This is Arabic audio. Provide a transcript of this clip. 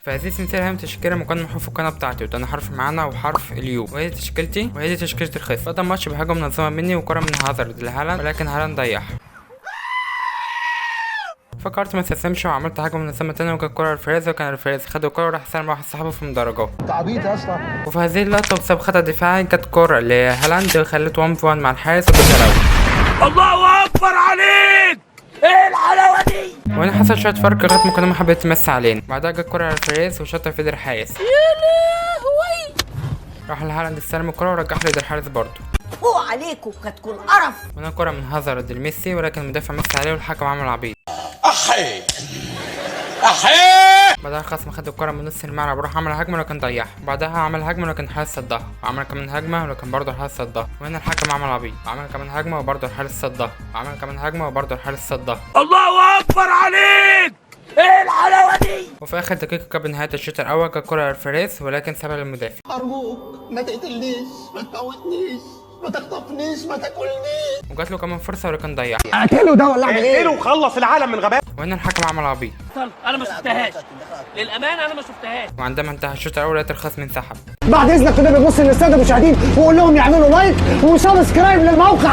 فهذه سلسلة هي تشكيلة مكون من حروف القناة بتاعتي، وتاني حرف معانا وحرف اليو، وهي دي تشكيلتي وهي دي تشكيلة الخصم. بدأ الماتش بحاجة منظمة مني وكرة من هازارد لهالاند، ولكن هالاند ضيعها. فكرت ما استسلمش وعملت حاجة منظمة تانية، وكانت كرة الفريز، وكان الفريز خد الكرة وراح سلم واحد صاحبه في المدرجات. تعبيط يا اسطى. وفي هذه اللقطة بسبب خطأ دفاعي جت كرة لهالاند خلته 1 في 1 مع الحارس وجبت الاول. الله اكبر عليك! ايه الحلاوة دي؟ وهنا حصل شوية فرق لغاية ما كنا ما حبيت تمسي علينا. بعدها جت كرة للفريز وشاطها في ايد الحارس. يا لهوي! راح لهالاند استلم الكرة ورجعها لايد الحارس برضه. فوق عليكم كتكون قرف. وهنا كرة من هازارد لميسي، ولكن المدافع مسي عليه والحكم عمل عبيط. احي احي! بعدها الخصم خد الكرة من نص الملعب وراح عمل هجمة ولكن ضيعها. بعدها عمل هجمة ولكن الحارس صدها، وعمل كمان هجمة ولكن برضه الحارس صدها. وهنا الحكم عمل عبيط، وعمل كمان هجمة وبرضه الحارس صدها، وعمل كمان هجمة وبرضه الحارس صدها. الله اكبر عليك! ايه الحلاوة دي؟ وفي اخر دقيقة قبل نهاية الشوط الاول جت كرة للفريز ولكن سابها للمدافع. ارجوك ما تقتلنيش، ما تموتنيش، ما تخطفنيش، ما تاكلنيش. وجات له كمان فرصة ولكن ضيعها. اقتله ده ولا اعمل ايه؟ اقتله وخلص العالم من غباء. وهنا الحكم عمل عبيط. انا ما شفتهاش للامانه، انا ما شفتهاش. وعندما انتهى الشوط الاول لقيت الخصم انسحب. بعد اذنك كده بتبص للساده المشاهدين وقول لهم يعملوا لايك وسبسكرايب للموقع.